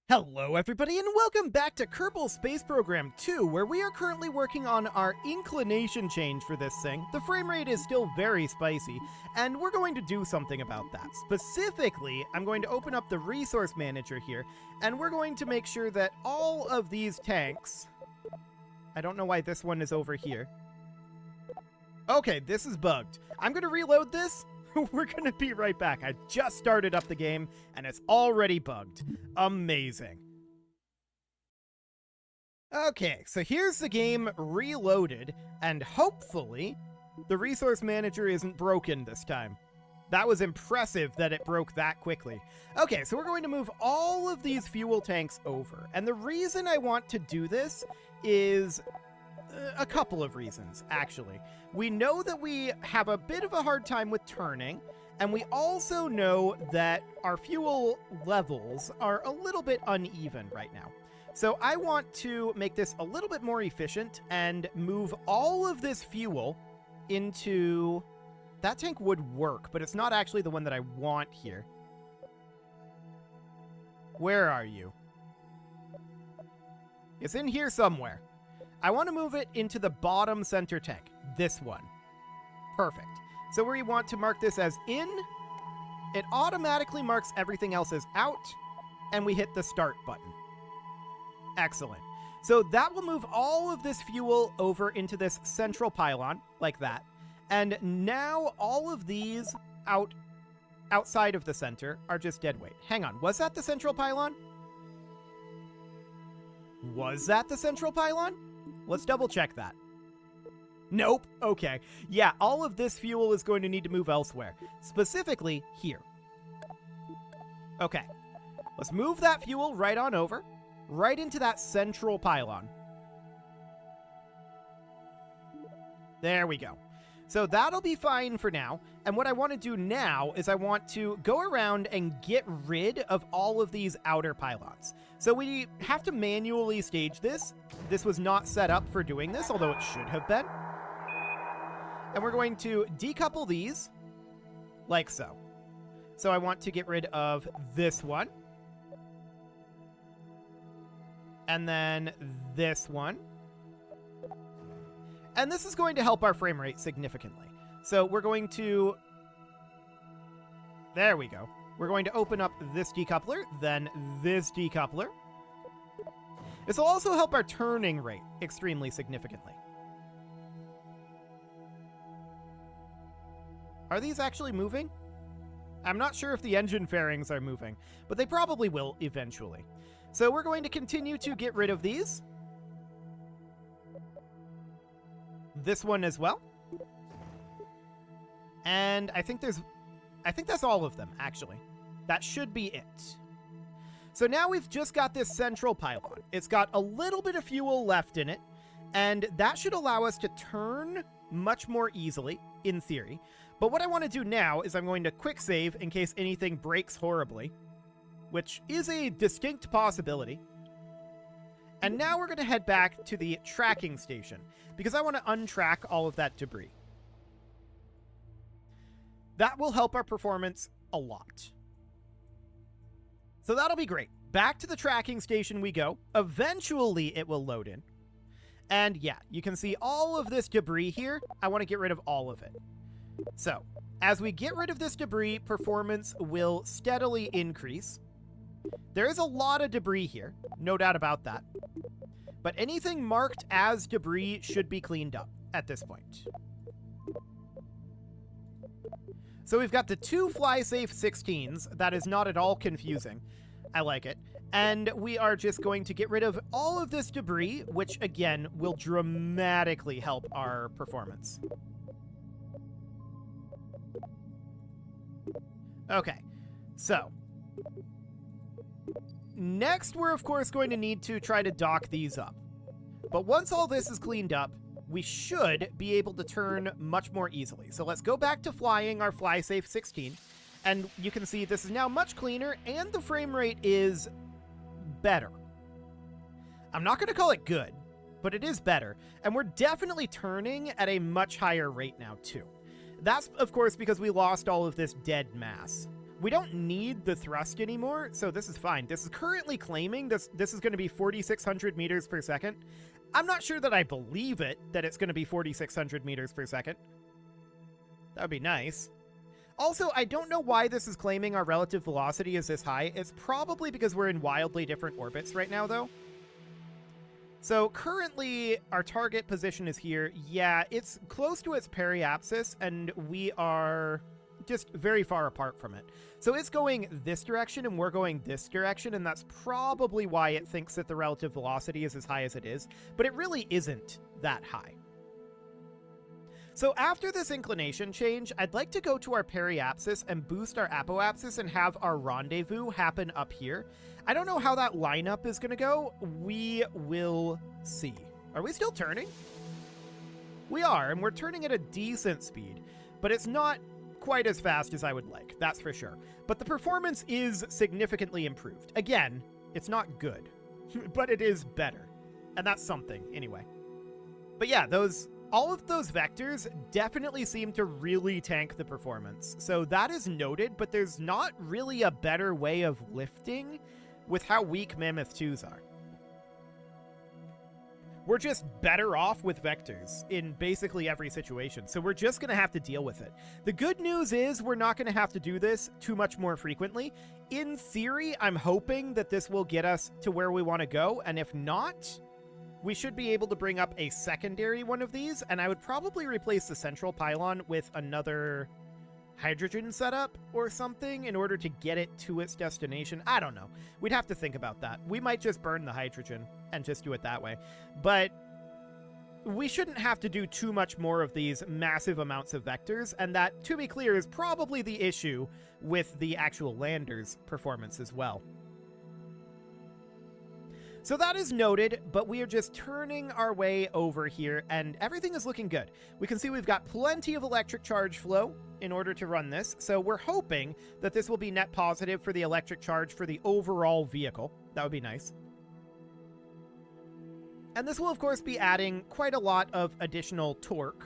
Hello everybody and welcome back to Kerbal Space Program 2, where we are currently working on our inclination change for this thing. The frame rate is still very spicy, and we're going to do something about that. Specifically, I'm going to open up the resource manager here, and we're going to make sure that all of these tanks... I don't know why this one is over here. Okay, this is bugged. I'm going to reload this. We're gonna be right back. I just started up the game, and it's already bugged. Amazing. Okay, so here's the game reloaded, and hopefully the resource manager isn't broken this time. That was impressive that it broke that quickly. Okay, so we're going to move all of these fuel tanks over, and the reason I want to do this is... a couple of reasons, actually. We know that we have a bit of a hard time with turning, and we also know that our fuel levels are a little bit uneven right now. So I want to make this a little bit more efficient and move all of this fuel into... That tank would work, but it's not actually the one that I want here. Where are you? It's in here somewhere. I want to move it into the bottom center tank. This one. Perfect. So we want to mark this as in. It automatically marks everything else as out. And we hit the start button. Excellent. So that will move all of this fuel over into this central pylon, like that. And now all of these outside of the center are just dead weight. Hang on, was that the central pylon? Was that the central pylon? Let's double check that. Nope. Okay. Yeah, all of this fuel is going to need to move elsewhere. Specifically, here. Okay. Let's move that fuel right on over. Right into that central pylon. There we go. So that'll be fine for now. And what I want to do now is I want to go around and get rid of all of these outer pylons. So we have to manually stage this. This was not set up for doing this, although it should have been. And we're going to decouple these like so. So I want to get rid of this one. And then this one. And this is going to help our frame rate significantly. So we're going to... There we go. We're going to open up this decoupler, then this decoupler. This will also help our turning rate extremely significantly. Are these actually moving? I'm not sure if the engine fairings are moving, but they probably will eventually. So we're going to continue to get rid of these. This one as well. And I think that's all of them, actually. That should be it. So now we've just got this central pylon. It's got a little bit of fuel left in it, and that should allow us to turn much more easily, in theory. But what I want to do now is I'm going to quick save in case anything breaks horribly, which is a distinct possibility. And now we're going to head back to the tracking station, because I want to untrack all of that debris. That will help our performance a lot. So that'll be great. Back to the tracking station we go. Eventually it will load in. And yeah, you can see all of this debris here. I want to get rid of all of it. So, as we get rid of this debris, performance will steadily increase. There is a lot of debris here, no doubt about that. But anything marked as debris should be cleaned up at this point. So we've got the two fly-safe 16s. That is not at all confusing. I like it. And we are just going to get rid of all of this debris, which, again, will dramatically help our performance. Okay, so... next, we're, of course, going to need to try to dock these up. But once all this is cleaned up, we should be able to turn much more easily. So let's go back to flying our fly-safe 16. And you can see this is now much cleaner, and the frame rate is better. I'm not going to call it good, but it is better. And we're definitely turning at a much higher rate now, too. That's, of course, because we lost all of this dead mass. We don't need the thrust anymore, so this is fine. This is currently claiming this is going to be 4,600 meters per second. I'm not sure that I believe it, that it's going to be 4,600 meters per second. That would be nice. Also, I don't know why this is claiming our relative velocity is this high. It's probably because we're in wildly different orbits right now, though. So currently, our target position is here. Yeah, it's close to its periapsis, and we are just very far apart from it. So it's going this direction, and we're going this direction, and that's probably why it thinks that the relative velocity is as high as it is, but it really isn't that high. So after this inclination change, I'd like to go to our periapsis and boost our apoapsis and have our rendezvous happen up here. I don't know how that lineup is going to go. We will see. Are we still turning? We are, and we're turning at a decent speed, but it's not quite as fast as I would like, that's for sure. But the performance is significantly improved. Again, it's not good, but it is better, and that's something anyway. But yeah, all of those vectors definitely seem to really tank the performance. So that is noted, but there's not really a better way of lifting with how weak Mammoth 2s are. We're just better off with vectors in basically every situation, so we're just going to have to deal with it. The good news is we're not going to have to do this too much more frequently. In theory, I'm hoping that this will get us to where we want to go, and if not, we should be able to bring up a secondary one of these, and I would probably replace the central pylon with another hydrogen setup or something in order to get it to its destination. I don't know. We'd have to think about that. We might just burn the hydrogen and just do it that way. But we shouldn't have to do too much more of these massive amounts of vectors, and that, to be clear, is probably the issue with the actual lander's performance as well. So that is noted, but we are just turning our way over here, and everything is looking good. We can see we've got plenty of electric charge flow in order to run this, so we're hoping that this will be net positive for the electric charge for the overall vehicle. That would be nice. And this will, of course, be adding quite a lot of additional torque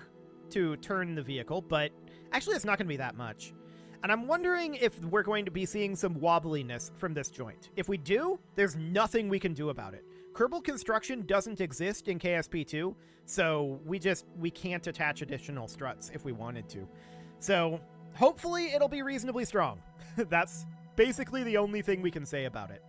to turn the vehicle, but actually it's not going to be that much. And I'm wondering if we're going to be seeing some wobbliness from this joint. If we do, there's nothing we can do about it. Kerbal construction doesn't exist in KSP2, so we can't attach additional struts if we wanted to. So hopefully it'll be reasonably strong. That's basically the only thing we can say about it.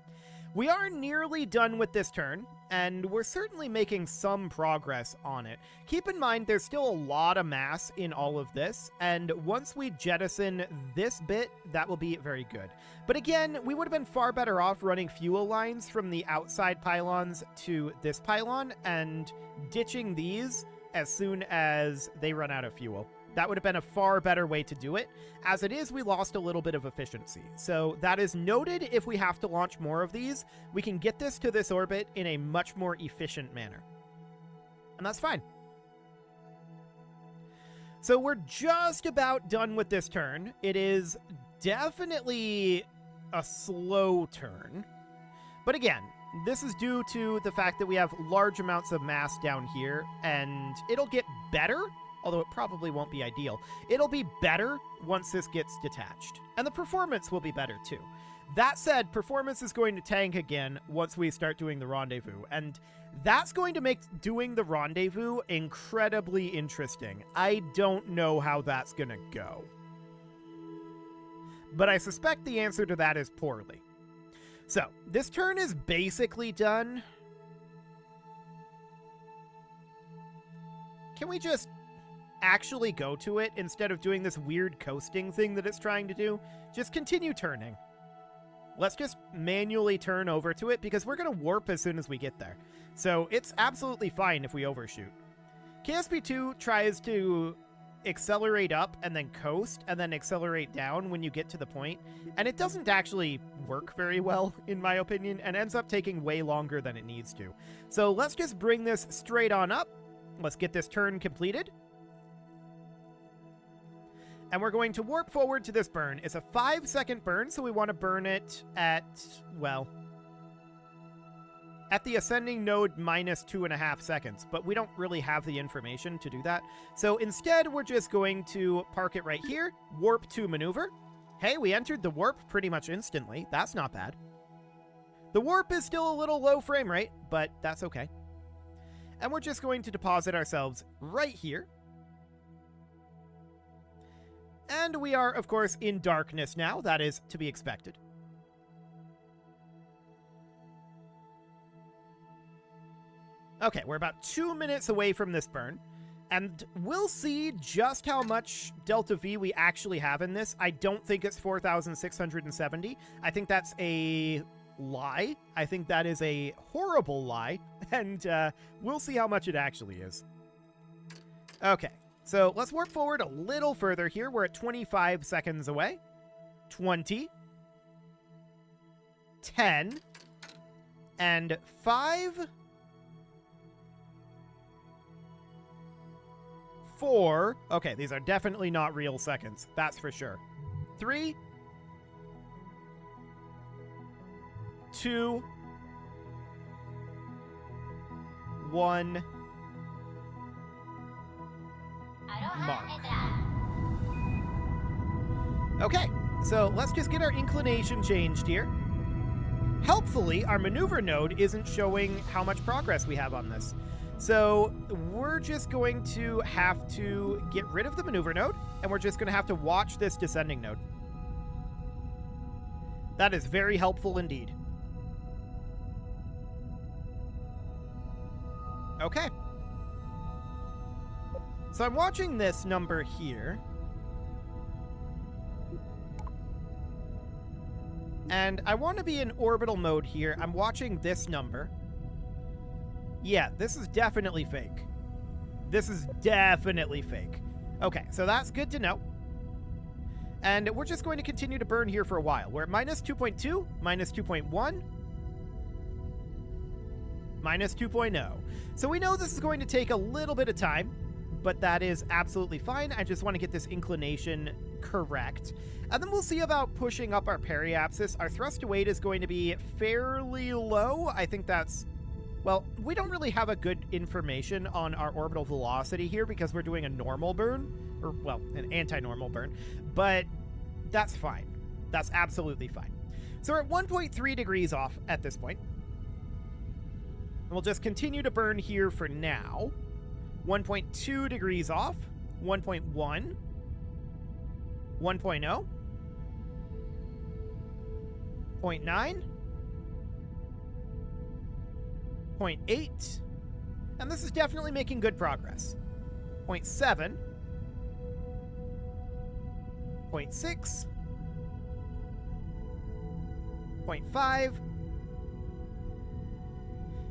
We are nearly done with this turn, and we're certainly making some progress on it. Keep in mind, there's still a lot of mass in all of this, and once we jettison this bit, that will be very good. But again, we would have been far better off running fuel lines from the outside pylons to this pylon, and ditching these as soon as they run out of fuel. That would have been a far better way to do it. As it is, we lost a little bit of efficiency. So that is noted. If we have to launch more of these, we can get this to this orbit in a much more efficient manner. And that's fine. So we're just about done with this turn. It is definitely a slow turn. But again, this is due to the fact that we have large amounts of mass down here, and it'll get better, although it probably won't be ideal. It'll be better once this gets detached, and the performance will be better too. That said, performance is going to tank again once we start doing the rendezvous, and that's going to make doing the rendezvous incredibly interesting. I don't know how that's going to go, but I suspect the answer to that is poorly. So, this turn is basically done. Can we just actually go to it instead of doing this weird coasting thing that it's trying to do? Just continue turning. Let's just manually turn over to it because we're going to warp as soon as we get there. So it's absolutely fine if we overshoot. KSP2 tries to accelerate up and then coast and then accelerate down when you get to the point, and it doesn't actually work very well in my opinion, and ends up taking way longer than it needs to. So let's just bring this straight on up. Let's get this turn completed. And we're going to warp forward to this burn. It's a 5-second burn, so we want to burn it at, well, at the ascending node minus 2.5 seconds, but we don't really have the information to do that. So instead, we're just going to park it right here, warp to maneuver, Hey, we entered the warp pretty much instantly. That's not bad. The warp is still a little low frame rate, but that's okay. And we're just going to deposit ourselves right here. And we are, of course, in darkness now. That is to be expected. Okay, we're about 2 minutes away from this burn. And we'll see just how much Delta V we actually have in this. I don't think it's 4,670. I think that's a lie. I think that is a horrible lie. And we'll see how much it actually is. Okay, so let's warp forward a little further here. We're at 25 seconds away. 20. 10. And 5. 4. Okay, these are definitely not real seconds. That's for sure. 3. 2. 1. Mark. Okay, so let's just get our inclination changed here. Helpfully, our maneuver node isn't showing how much progress we have on this. So we're just going to have to get rid of the maneuver node, and we're just going to have to watch this descending node. That is very helpful indeed. Okay. So I'm watching this number here. And I want to be in orbital mode here. I'm watching this number. Yeah, this is definitely fake. This is definitely fake. Okay, so that's good to know. And we're just going to continue to burn here for a while. We're at minus 2.2, minus 2.1, minus 2.0. So we know this is going to take a little bit of time, but that is absolutely fine. I just want to get this inclination correct. And then we'll see about pushing up our periapsis. Our thrust to weight is going to be fairly low. I think that's... Well, we don't really have a good information on our orbital velocity here because we're doing a normal burn, or, well, an anti-normal burn, but that's fine. That's absolutely fine. So we're at 1.3 degrees off at this point. And we'll just continue to burn here for now. 1.2 degrees off, 1.1, 1.0, 0.9, 0.8, and this is definitely making good progress. 0.7, 0.6, 0.5.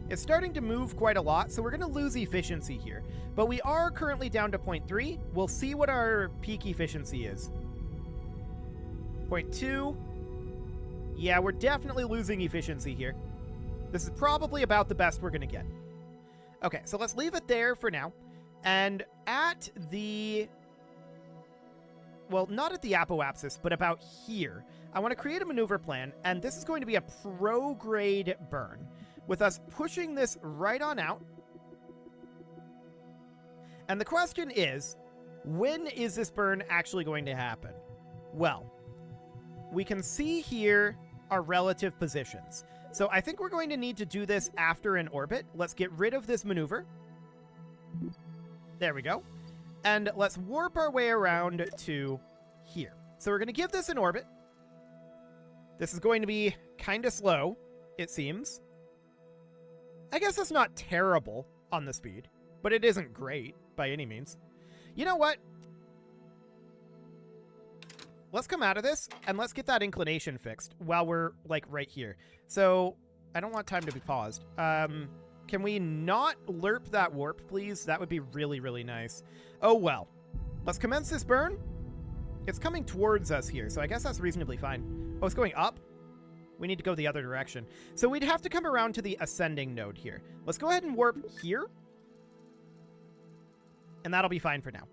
It's starting to move quite a lot, so we're going to lose efficiency here. But we are currently down to 0.3. We'll see what our peak efficiency is. 0.2. Yeah, we're definitely losing efficiency here. This is probably about the best we're going to get. Okay, so let's leave it there for now. And at the... Well, not at the apoapsis, but about here. I want to create a maneuver plan, and this is going to be a pro-grade burn, with us pushing this right on out. And the question is, when is this burn actually going to happen? Well, we can see here our relative positions. So I think we're going to need to do this after an orbit. Let's get rid of this maneuver. There we go. And let's warp our way around to here. So we're going to give this an orbit. This is going to be kind of slow, it seems. I guess that's not terrible on the speed, but it isn't great by any means. You know what? Let's come out of this, and let's get that inclination fixed while we're, like, right here. So, I don't want time to be paused. Can we not lerp that warp, please? That would be really, really nice. Oh, well. Let's commence this burn. It's coming towards us here, so I guess that's reasonably fine. Oh, it's going up? We need to go the other direction. So we'd have to come around to the ascending node here. Let's go ahead and warp here. And that'll be fine for now.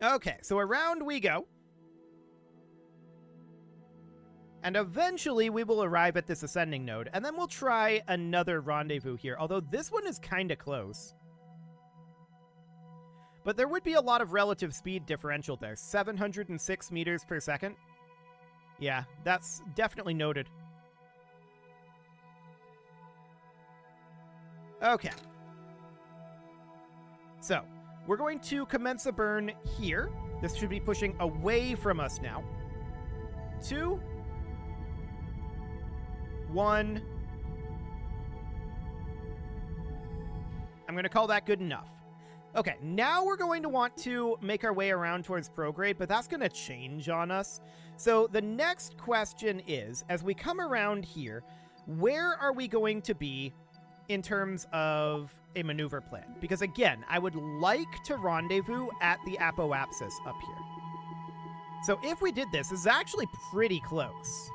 Okay, so around we go. And eventually we will arrive at this ascending node, and then we'll try another rendezvous here, although this one is kind of close. But there would be a lot of relative speed differential there. 706 meters per second. Yeah, that's definitely noted. Okay. So, we're going to commence a burn here. This should be pushing away from us now. 2, 1. I'm going to call that good enough. Okay, now we're going to want to make our way around towards prograde, but that's going to change on us. So the next question is, as we come around here, where are we going to be in terms of a maneuver plan? Because again, I would like to rendezvous at the apoapsis up here. So if we did this is actually pretty close.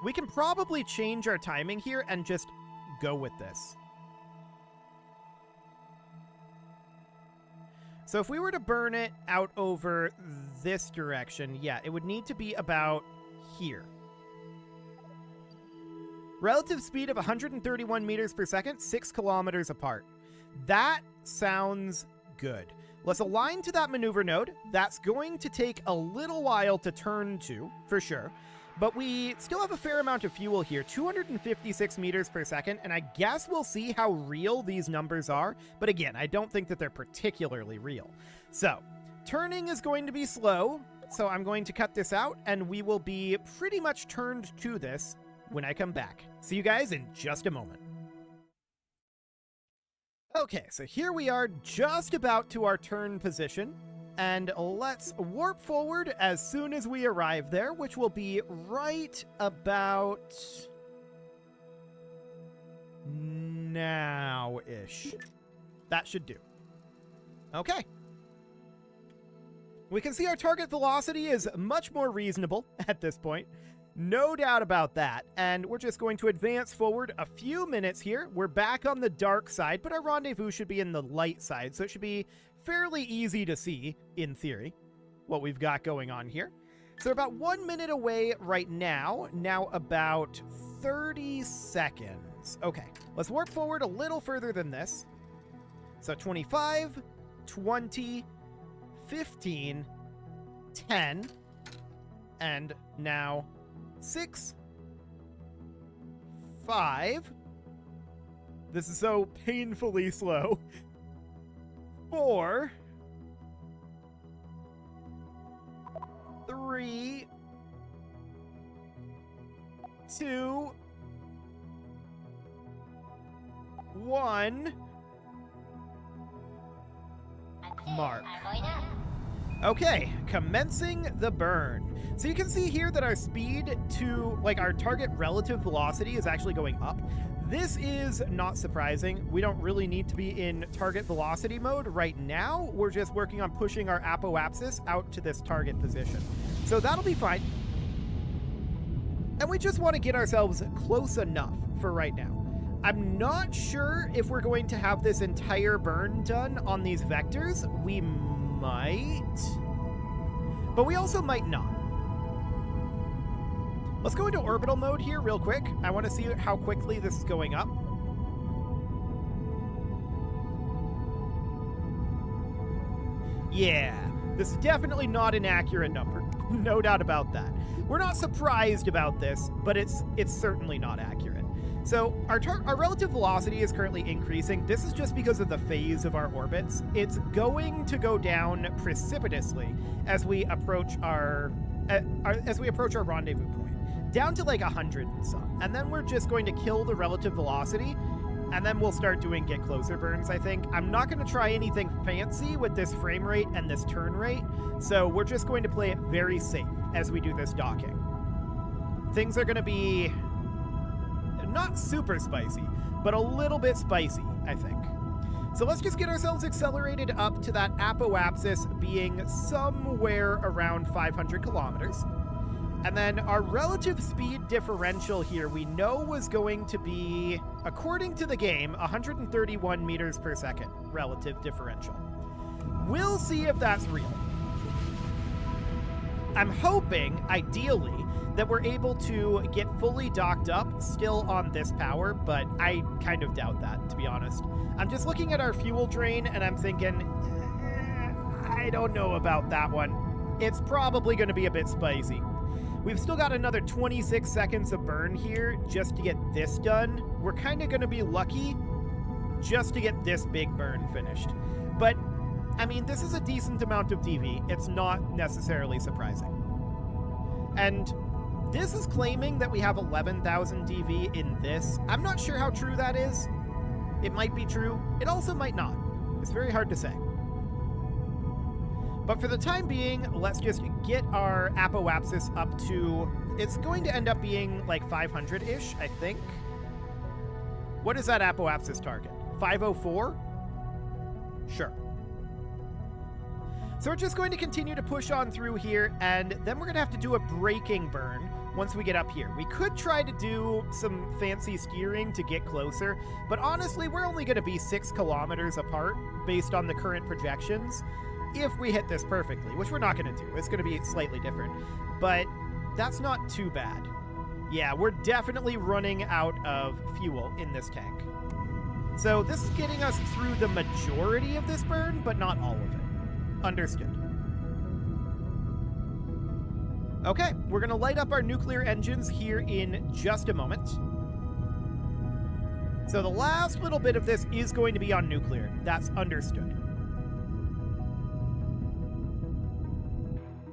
We can probably change our timing here and just go with this. So if we were to burn it out over this direction, yeah, it would need to be about here. Relative speed of 131 meters per second, 6 kilometers apart. That sounds good. Let's align to that maneuver node. That's going to take a little while to turn to, for sure. But we still have a fair amount of fuel here, 256 meters per second, and I guess we'll see how real these numbers are. But again, I don't think that they're particularly real. So, turning is going to be slow, so I'm going to cut this out, and we will be pretty much turned to this when I come back. See you guys in just a moment. Okay, so here we are just about to our turn position. And let's warp forward as soon as we arrive there, which will be right about now-ish. That should do. Okay. We can see our target velocity is much more reasonable at this point. No doubt about that. And we're just going to advance forward a few minutes here. We're back on the dark side, but our rendezvous should be in the light side, so it should be fairly easy to see, in theory, what we've got going on here. So we're about 1 minute away right now. Now about 30 seconds. Okay, let's warp forward a little further than this. So 25, 20, 15, 10, and now 6, 5. This is so painfully slow. 4, 3, 2, 1. Mark. Okay, commencing the burn. So you can see here that our speed to, our target relative velocity is actually going up. This is not surprising. We don't really need to be in target velocity mode right now. We're just working on pushing our apoapsis out to this target position. So that'll be fine. And we just want to get ourselves close enough for right now. I'm not sure if we're going to have this entire burn done on these vectors. We might, but we also might not. Let's go into orbital mode here real quick. I want to see how quickly this is going up. Yeah, this is definitely not an accurate number. No doubt about that. We're not surprised about this, but it's certainly not accurate. So our relative velocity is currently increasing. This is just because of the phase of our orbits. It's going to go down precipitously as we approach our rendezvous point. Down to 100 and some. And then we're just going to kill the relative velocity, and then we'll start doing get closer burns, I think. I'm not going to try anything fancy with this frame rate and this turn rate, so we're just going to play it very safe as we do this docking. Things are going to be not super spicy, but a little bit spicy, I think. So let's just get ourselves accelerated up to that apoapsis being somewhere around 500 kilometers. And then our relative speed differential here we know was going to be, according to the game, 131 meters per second relative differential. We'll see if that's real. I'm hoping, ideally, that we're able to get fully docked up still on this power, but I kind of doubt that, to be honest. I'm just looking at our fuel drain and I'm thinking, I don't know about that one. It's probably going to be a bit spicy. We've still got another 26 seconds of burn here just to get this done. We're kind of going to be lucky just to get this big burn finished. But, I mean, this is a decent amount of DV. It's not necessarily surprising. And this is claiming that we have 11,000 DV in this. I'm not sure how true that is. It might be true. It also might not. It's very hard to say. But for the time being, let's just get our Apoapsis up to... It's going to end up being like 500-ish, I think. What is that Apoapsis target? 504? Sure. So we're just going to continue to push on through here, and then we're going to have to do a braking burn once we get up here. We could try to do some fancy steering to get closer, but honestly, we're only going to be 6 kilometers apart based on the current projections if we hit this perfectly, which we're not going to do. It's going to be slightly different, but that's not too bad. Yeah, we're definitely running out of fuel in this tank. So this is getting us through the majority of this burn, but not all of it. Understood. Okay, we're going to light up our nuclear engines here in just a moment. So the last little bit of this is going to be on nuclear. That's understood.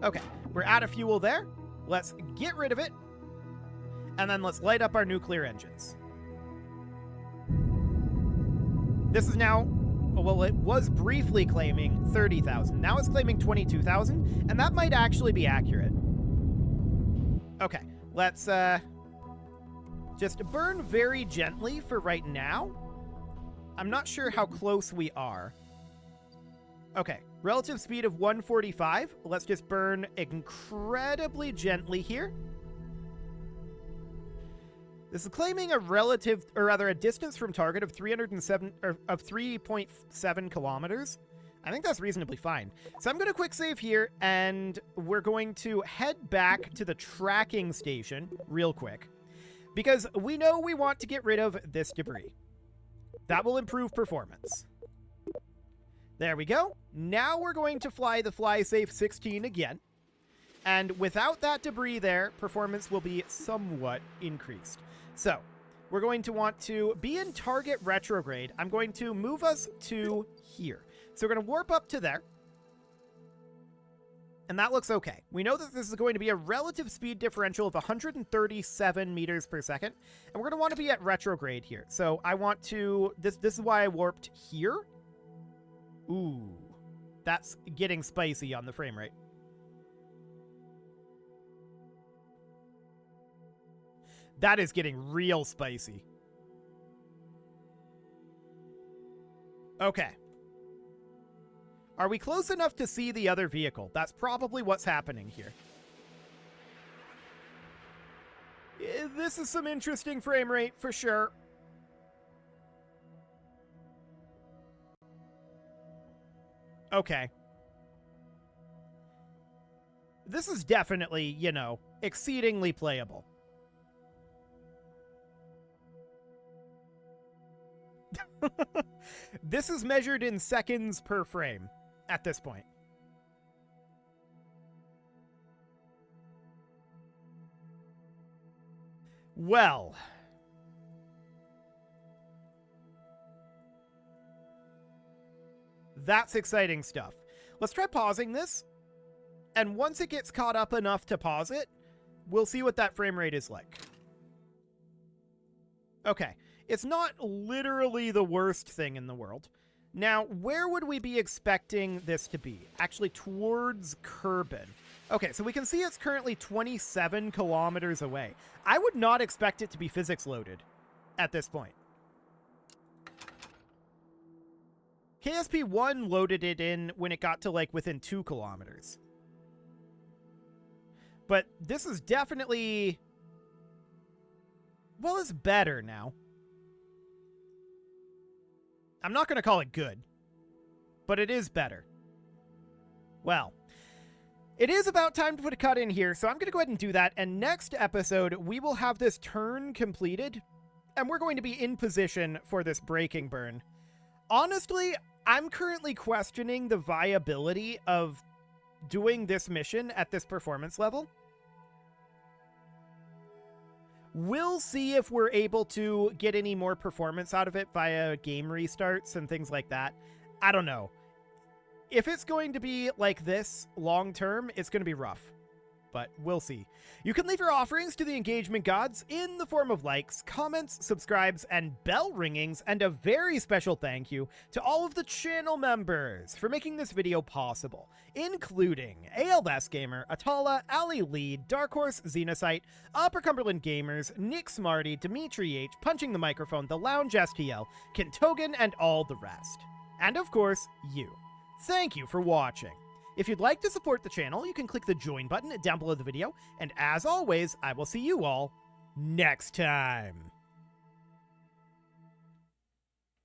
Okay, we're out of fuel there. Let's get rid of it. And then let's light up our nuclear engines. This is now... Well, it was briefly claiming 30,000. Now it's claiming 22,000, and that might actually be accurate. Okay, let's just burn very gently for right now. I'm not sure how close we are. Okay, relative speed of 145. Let's just burn incredibly gently here. This is claiming a relative, or rather a distance from target of 3.7 kilometers. I think that's reasonably fine. So I'm going to quick save here, and we're going to head back to the tracking station real quick, because we know we want to get rid of this debris. That will improve performance. There we go. Now we're going to fly the FlySafe 16 again, and without that debris there, performance will be somewhat increased. So, we're going to want to be in target retrograde. I'm going to move us to here. So we're going to warp up to there. And that looks okay. We know that this is going to be a relative speed differential of 137 meters per second. And we're going to want to be at retrograde here. So I want to... This is why I warped here. Ooh. That's getting spicy on the frame rate. That is getting real spicy. Okay. Are we close enough to see the other vehicle? That's probably what's happening here. This is some interesting frame rate for sure. Okay. This is definitely, you know, exceedingly playable. This is measured in seconds per frame at this point. Well. That's exciting stuff. Let's try pausing this. And once it gets caught up enough to pause it, we'll see what that frame rate is like. Okay. It's not literally the worst thing in the world. Now, where would we be expecting this to be? Actually, towards Kerbal. Okay, so we can see it's currently 27 kilometers away. I would not expect it to be physics loaded at this point. KSP-1 loaded it in when it got to, like, within 2 kilometers. But this is definitely... Well, it's better now. I'm not going to call it good, but it is better. Well, it is about time to put a cut in here, so I'm going to go ahead and do that, and next episode, we will have this turn completed, and we're going to be in position for this braking burn. Honestly, I'm currently questioning the viability of doing this mission at this performance level. We'll see if we're able to get any more performance out of it via game restarts and things like that. I don't know. If it's going to be like this long term, it's going to be rough. But we'll see. You can leave your offerings to the engagement gods in the form of likes, comments, subscribes, and bell ringings, and a very special thank you to all of the channel members for making this video possible, including ALS Gamer, Atala, Ali Lead, Dark Horse, Xenocyte, Upper Cumberland Gamers, Nick Smarty, Dimitri H, Punching the Microphone, The Lounge STL, Kentogan, and all the rest. And of course, you. Thank you for watching. If you'd like to support the channel, you can click the join button down below the video, and as always, I will see you all next time.